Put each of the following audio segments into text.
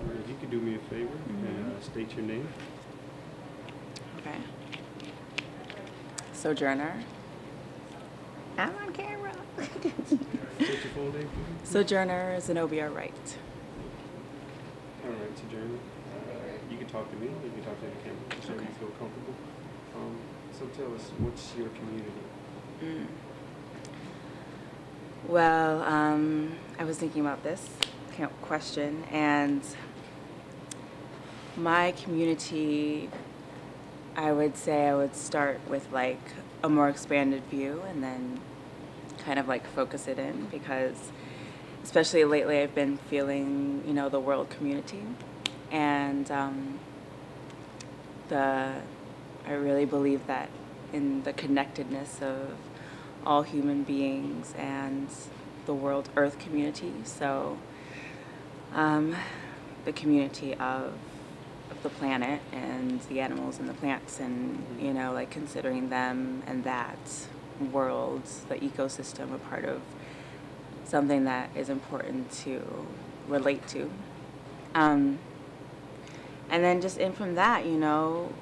If you could do me a favor and state your name. Okay. Sojourner. I'm on camera. State your full name, please. Sojourner Zenobia Wright. All right, Sojourner. You can talk to me. You can talk to the camera. Whichever you feel comfortable. So tell us, what's your community? Well, I was thinking about this question, and my community, I would say I would start with like a more expanded view and then kind of like focus it in, because especially lately I've been feeling, you know, the world community, and I really believe that in the connectedness of all human beings and the world earth community. So the community of the planet and the animals and the plants, and, you know, like considering them and that world, the ecosystem, a part of something that is important to relate to. And then just in from that, you know,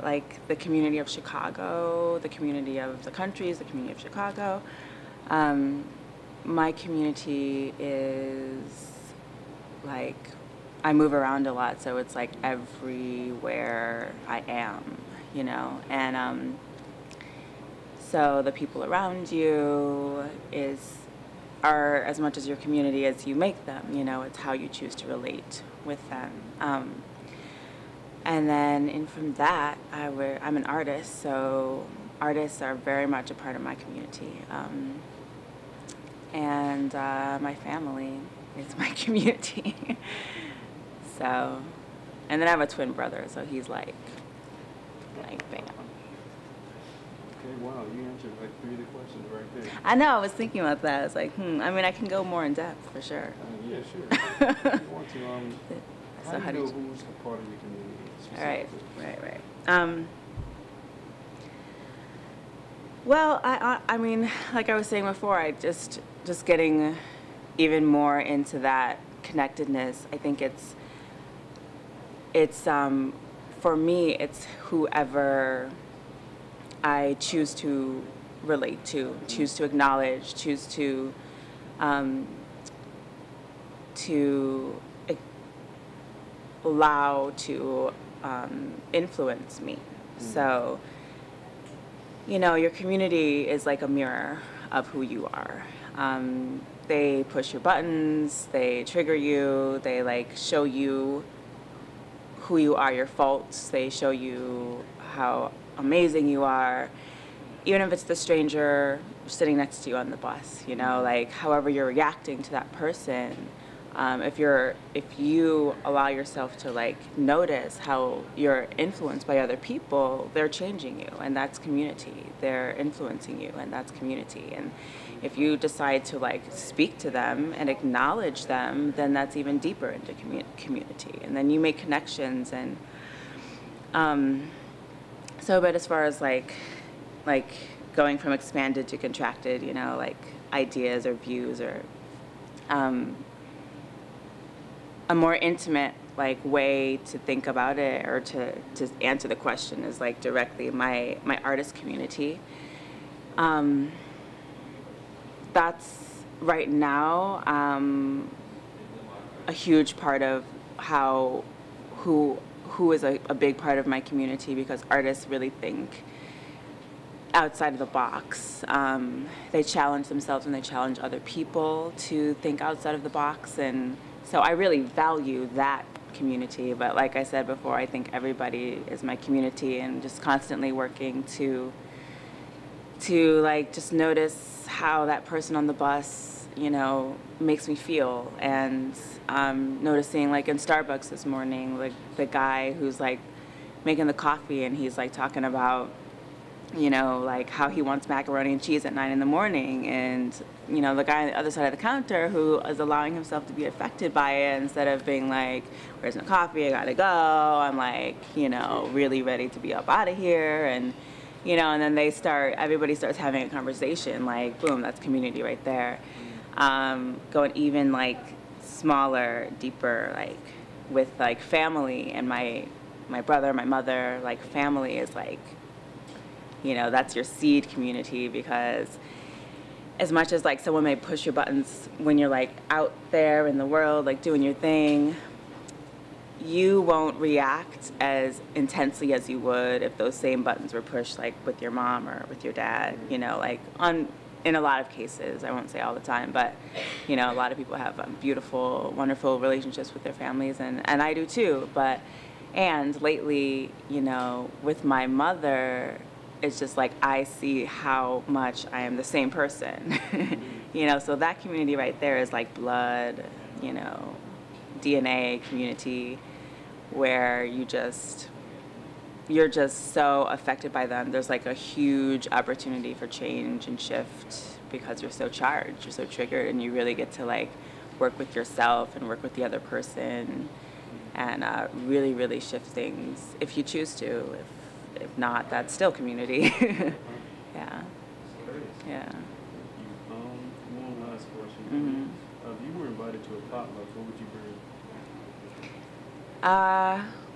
like the community of Chicago, the community of the countries, the community of Chicago. My community is like, I move around a lot, so it's like everywhere I am, you know, and so the people around you are as much as your community as you make them, you know. It's how you choose to relate with them. And then in from that, I'm an artist, so artists are very much a part of my community. And my family is my community. So, and then I have a twin brother, so he's like bam. Okay, wow, you answered like 3 of the questions right there. I know, I was thinking about that. I was like, I mean, I can go more in depth for sure. Yeah, sure. If you want to, So how do you know who's a part of your community? Right. Well, I mean, like I was saying before, I just getting even more into that connectedness. I think it's for me, it's whoever I choose to relate to, choose to acknowledge, choose to allow to influence me. So, you know, your community is like a mirror of who you are. They push your buttons, they trigger you, they like show you who you are, your faults, they show you how amazing you are, even if it's the stranger sitting next to you on the bus, you know, like however you're reacting to that person. If you allow yourself to like notice how you're influenced by other people, they're changing you, and that's community. They're influencing you, and that's community. And if you decide to like speak to them and acknowledge them, then that's even deeper into community. And then you make connections. And but as far as like going from expanded to contracted, you know, like ideas or views or a more intimate like way to think about it or to answer the question is like directly my artist community. That's right now a huge part of who is a big part of my community, because artists really think outside of the box. They challenge themselves and they challenge other people to think outside of the box, and so I really value that community. But like I said before, I think everybody is my community, and just constantly working to like just notice how that person on the bus, you know, makes me feel. And noticing like in Starbucks this morning, like the guy who's like making the coffee, and he's like talking about, you know, like how he wants macaroni and cheese at 9 in the morning, and you know, the guy on the other side of the counter who is allowing himself to be affected by it, instead of being like, where's my coffee, I gotta go, I'm like, you know, really ready to be up out of here. And you know, and then everybody starts having a conversation, like boom, that's community right there. Going even like smaller, deeper, like with like family and my brother, my mother, like family is like, you know, that's your seed community, because as much as like someone may push your buttons when you're like out there in the world, like doing your thing, you won't react as intensely as you would if those same buttons were pushed like with your mom or with your dad, you know, like in a lot of cases. I won't say all the time, but you know, a lot of people have beautiful, wonderful relationships with their families, and I do too. And lately, you know, with my mother, it's just like I see how much I am the same person. You know, so that community right there is like blood, you know, DNA community, where you're just so affected by them. There's like a huge opportunity for change and shift because you're so charged, you're so triggered, and you really get to like work with yourself and work with the other person and really, really shift things if you choose to. If not, that's still community. Yeah. Yeah. One last question. Mm-hmm. If you were invited to a potluck, what would you bring?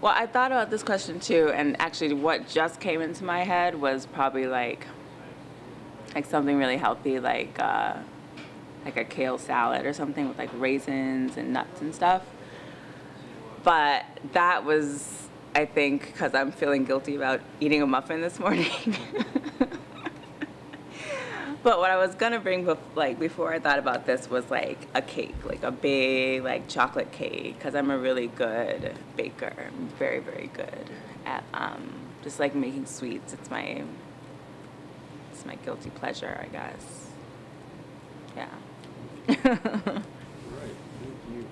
Well, I thought about this question too, and actually what just came into my head was probably like something really healthy, like a kale salad or something with like raisins and nuts and stuff. But that was, I think, because I'm feeling guilty about eating a muffin this morning. But what I was gonna bring before I thought about this was like a cake, like a big like chocolate cake, because I'm a really good baker. I'm very, very good at just like making sweets. It's my guilty pleasure, I guess. Yeah. Right. Thank you.